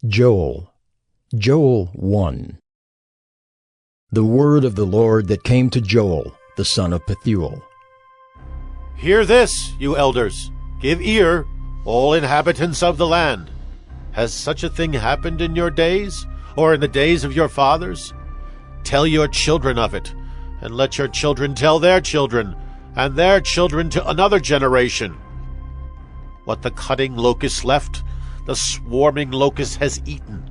Joel 1. The word of the Lord that came to Joel, the son of Pethuel. Hear this, you elders. Give ear, all inhabitants of the land. Has such a thing happened in your days, or in the days of your fathers? Tell your children of it, and let your children tell their children, and their children to another generation. What the cutting locust left, the swarming locust has eaten.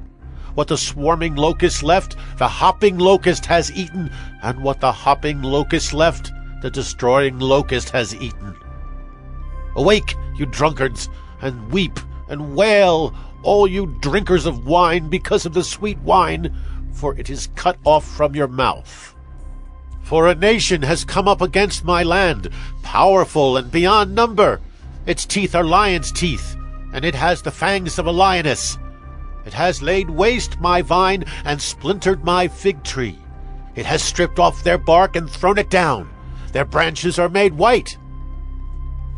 What the swarming locust left, the hopping locust has eaten, and what the hopping locust left, the destroying locust has eaten. Awake, you drunkards, and weep and wail, all you drinkers of wine, because of the sweet wine, for it is cut off from your mouth. For a nation has come up against my land, powerful and beyond number. Its teeth are lion's teeth, and it has the fangs of a lioness. It has laid waste my vine and splintered my fig tree. It has stripped off their bark and thrown it down. Their branches are made white.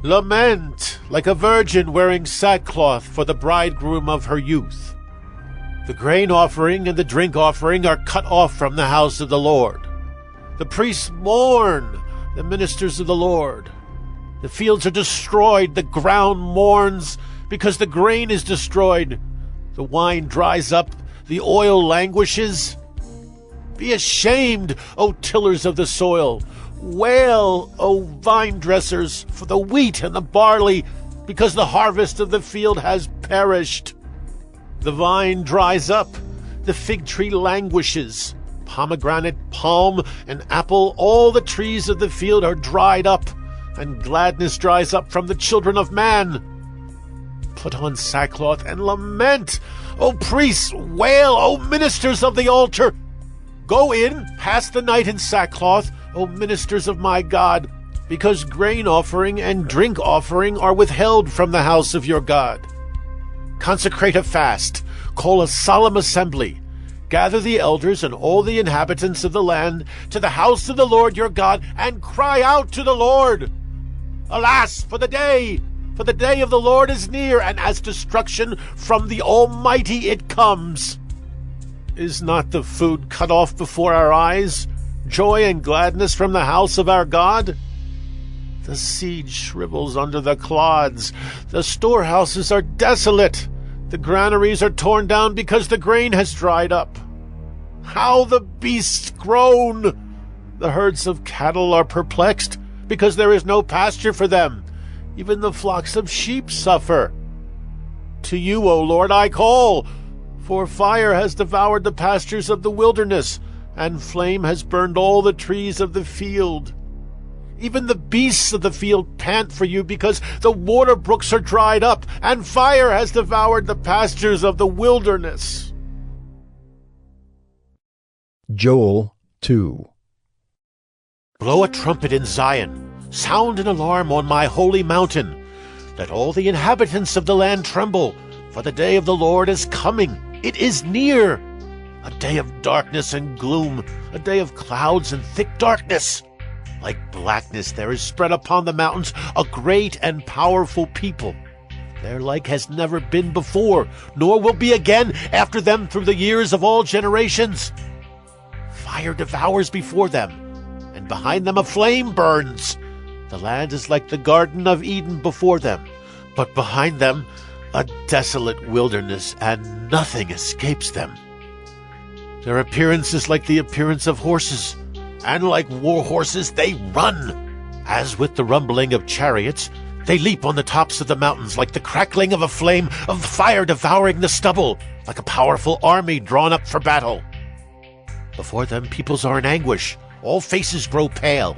Lament like a virgin wearing sackcloth for the bridegroom of her youth. The grain offering and the drink offering are cut off from the house of the Lord. The priests mourn, the ministers of the Lord. The fields are destroyed, the ground mourns, because the grain is destroyed. The wine dries up, the oil languishes. Be ashamed, O tillers of the soil. Wail, O vine dressers, for the wheat and the barley, because the harvest of the field has perished. The vine dries up, the fig tree languishes. Pomegranate, palm, and apple, all the trees of the field are dried up, and gladness dries up from the children of man. Put on sackcloth and lament, O priests, wail, O ministers of the altar. Go in, pass the night in sackcloth, O ministers of my God, because grain offering and drink offering are withheld from the house of your God. Consecrate a fast, call a solemn assembly. Gather the elders and all the inhabitants of the land to the house of the Lord your God, and cry out to the Lord. Alas, for the day of the Lord is near, and as destruction from the Almighty it comes. Is not the food cut off before our eyes, joy and gladness from the house of our God? The seed shrivels under the clods, the storehouses are desolate, the granaries are torn down because the grain has dried up. How the beasts groan! The herds of cattle are perplexed, because there is no pasture for them. Even the flocks of sheep suffer. To you, O Lord, I call, for fire has devoured the pastures of the wilderness, and flame has burned all the trees of the field. Even the beasts of the field pant for you, because the water brooks are dried up, and fire has devoured the pastures of the wilderness. Joel 2. Blow a trumpet in Zion, sound an alarm on my holy mountain. Let all the inhabitants of the land tremble, for the day of the Lord is coming. It is near. A day of darkness and gloom, a day of clouds and thick darkness. Like blackness there is spread upon the mountains a great and powerful people. Their like has never been before, nor will be again after them through the years of all generations. Fire devours before them, and behind them a flame burns. The land is like the Garden of Eden before them, but behind them a desolate wilderness, and nothing escapes them. Their appearance is like the appearance of horses, and like war horses they run. As with the rumbling of chariots, they leap on the tops of the mountains like the crackling of a flame of fire devouring the stubble, like a powerful army drawn up for battle. Before them peoples are in anguish, all faces grow pale.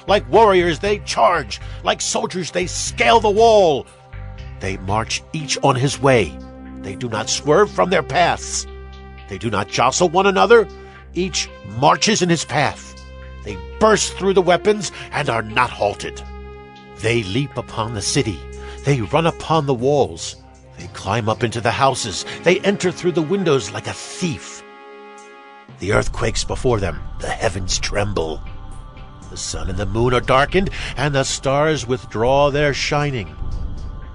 Like warriors they charge, like soldiers they scale the wall. They march each on his way. They do not swerve from their paths. They do not jostle one another. Each marches in his path. They burst through the weapons and are not halted. They leap upon the city. They run upon the walls. They climb up into the houses. They enter through the windows like a thief. The earth quakes before them. The heavens tremble. The sun and the moon are darkened, and the stars withdraw their shining.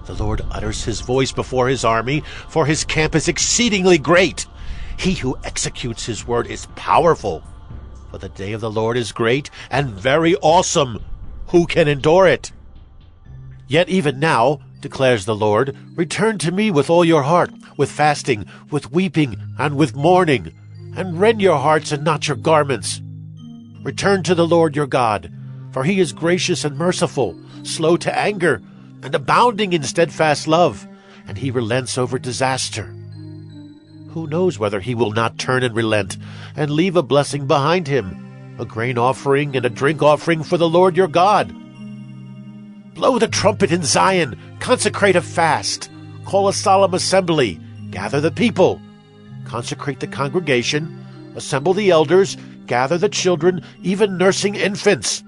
The Lord utters his voice before his army, for his camp is exceedingly great. He who executes his word is powerful. For the day of the Lord is great and very awesome. Who can endure it? Yet even now, declares the Lord, return to me with all your heart, with fasting, with weeping, and with mourning, and rend your hearts and not your garments. Return to the Lord your God, for he is gracious and merciful, slow to anger, and abounding in steadfast love, and he relents over disaster. Who knows whether he will not turn and relent, and leave a blessing behind him, a grain offering and a drink offering for the Lord your God? Blow the trumpet in Zion, consecrate a fast, call a solemn assembly, gather the people, consecrate the congregation, assemble the elders, gather the children, even nursing infants.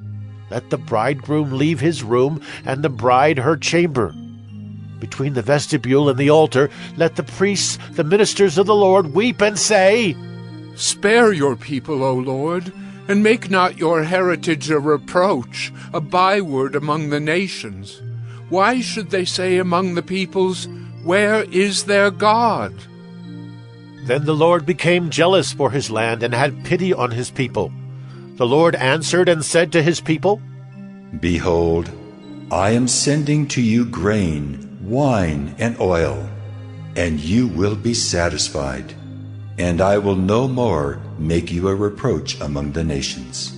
Let the bridegroom leave his room, and the bride her chamber. Between the vestibule and the altar, let the priests, the ministers of the Lord, weep and say, Spare your people, O Lord, and make not your heritage a reproach, a byword among the nations. Why should they say among the peoples, Where is their God? Then the Lord became jealous for his land and had pity on his people. The Lord answered and said to his people, Behold, I am sending to you grain, wine, and oil, and you will be satisfied, and I will no more make you a reproach among the nations.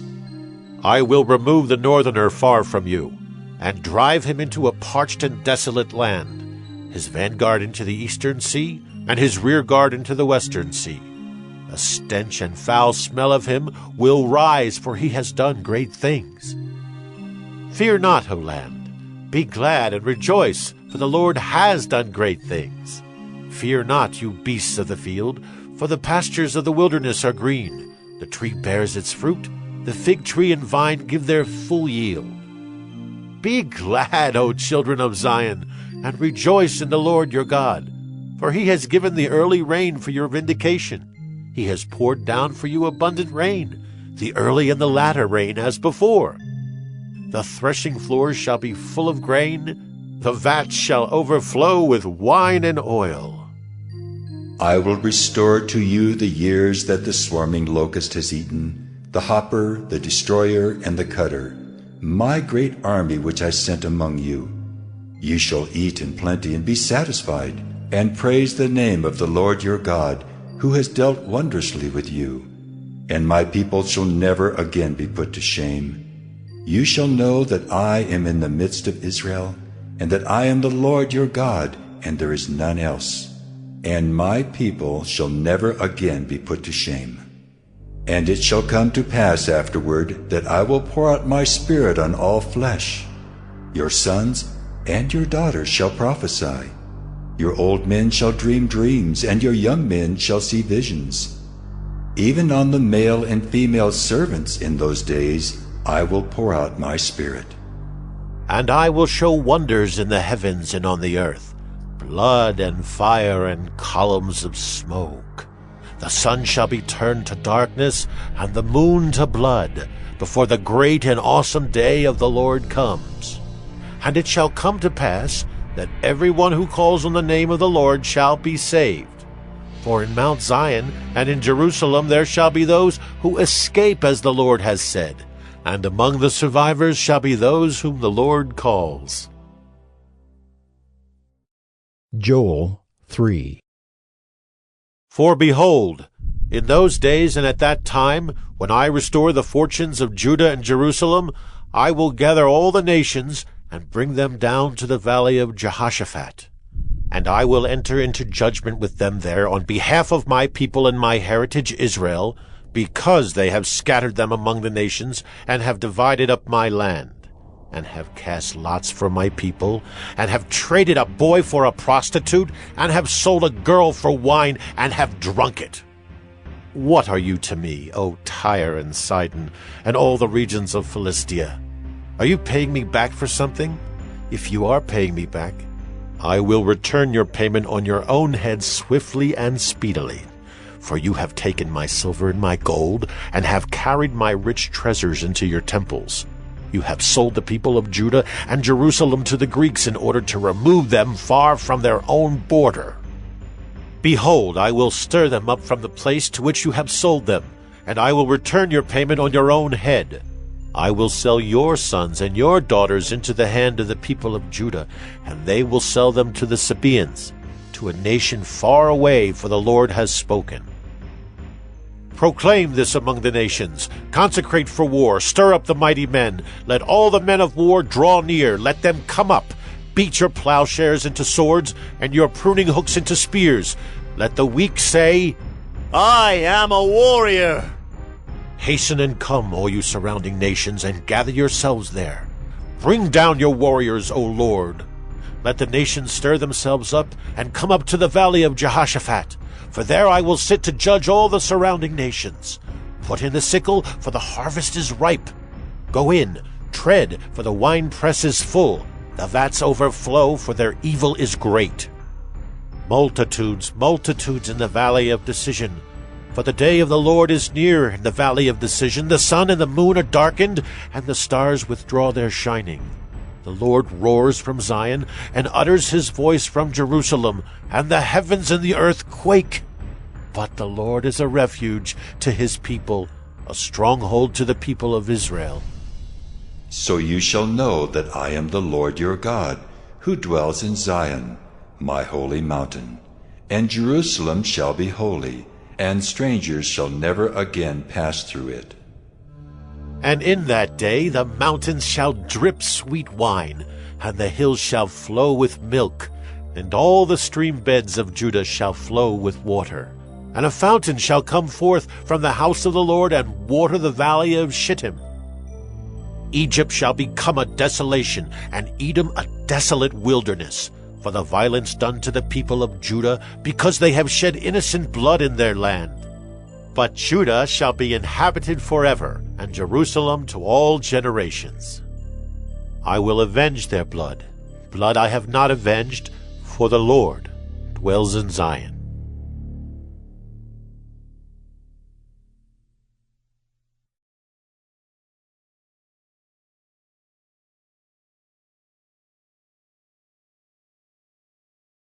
I will remove the northerner far from you, and drive him into a parched and desolate land, his vanguard into the eastern sea, and his rear guard into the western sea. A stench and foul smell of him will rise, for he has done great things. Fear not, O land. Be glad and rejoice, for the Lord has done great things. Fear not, you beasts of the field, for the pastures of the wilderness are green. The tree bears its fruit, the fig tree and vine give their full yield. Be glad, O children of Zion, and rejoice in the Lord your God, for he has given the early rain for your vindication. He has poured down for you abundant rain, the early and the latter rain as before. The threshing floors shall be full of grain, the vats shall overflow with wine and oil. I will restore to you the years that the swarming locust has eaten, the hopper, the destroyer, and the cutter, my great army which I sent among you. You shall eat in plenty and be satisfied, and praise the name of the Lord your God, who has dealt wondrously with you. And my people shall never again be put to shame. You shall know that I am in the midst of Israel, and that I am the Lord your God, and there is none else. And my people shall never again be put to shame. And it shall come to pass afterward that I will pour out my Spirit on all flesh. Your sons and your daughters shall prophesy. Your old men shall dream dreams, and your young men shall see visions. Even on the male and female servants in those days I will pour out my Spirit. And I will show wonders in the heavens and on the earth, blood and fire and columns of smoke. The sun shall be turned to darkness, and the moon to blood, before the great and awesome day of the Lord comes. And it shall come to pass that everyone who calls on the name of the Lord shall be saved. For in Mount Zion and in Jerusalem there shall be those who escape, as the Lord has said, and among the survivors shall be those whom the Lord calls. Joel 3. For behold, in those days and at that time, when I restore the fortunes of Judah and Jerusalem, I will gather all the nations and bring them down to the valley of Jehoshaphat. And I will enter into judgment with them there on behalf of my people and my heritage Israel, because they have scattered them among the nations, and have divided up my land, and have cast lots for my people, and have traded a boy for a prostitute, and have sold a girl for wine, and have drunk it. What are you to me, O Tyre and Sidon, and all the regions of Philistia? Are you paying me back for something? If you are paying me back, I will return your payment on your own head swiftly and speedily. For you have taken my silver and my gold, and have carried my rich treasures into your temples. You have sold the people of Judah and Jerusalem to the Greeks in order to remove them far from their own border. Behold, I will stir them up from the place to which you have sold them, and I will return your payment on your own head. I will sell your sons and your daughters into the hand of the people of Judah, and they will sell them to the Sabaeans, to a nation far away, for the Lord has spoken. Proclaim this among the nations. Consecrate for war. Stir up the mighty men. Let all the men of war draw near. Let them come up. Beat your plowshares into swords, and your pruning hooks into spears. Let the weak say, I am a warrior. Hasten and come, all you surrounding nations, and gather yourselves there. Bring down your warriors, O Lord. Let the nations stir themselves up, and come up to the valley of Jehoshaphat. For there I will sit to judge all the surrounding nations. Put in the sickle, for the harvest is ripe. Go in, tread, for the winepress is full. The vats overflow, for their evil is great. Multitudes, multitudes in the valley of decision. For the day of the Lord is near in the valley of decision. The sun and the moon are darkened, and the stars withdraw their shining. The Lord roars from Zion, and utters his voice from Jerusalem, and the heavens and the earth quake. But the Lord is a refuge to his people, a stronghold to the people of Israel. So you shall know that I am the Lord your God, who dwells in Zion, my holy mountain. And Jerusalem shall be holy, and strangers shall never again pass through it. And in that day the mountains shall drip sweet wine, and the hills shall flow with milk, and all the stream beds of Judah shall flow with water. And a fountain shall come forth from the house of the Lord, and water the valley of Shittim. Egypt shall become a desolation, and Edom a desolate wilderness, for the violence done to the people of Judah, because they have shed innocent blood in their land. But Judah shall be inhabited forever, and Jerusalem to all generations. I will avenge their blood. Blood I have not avenged, for the Lord dwells in Zion.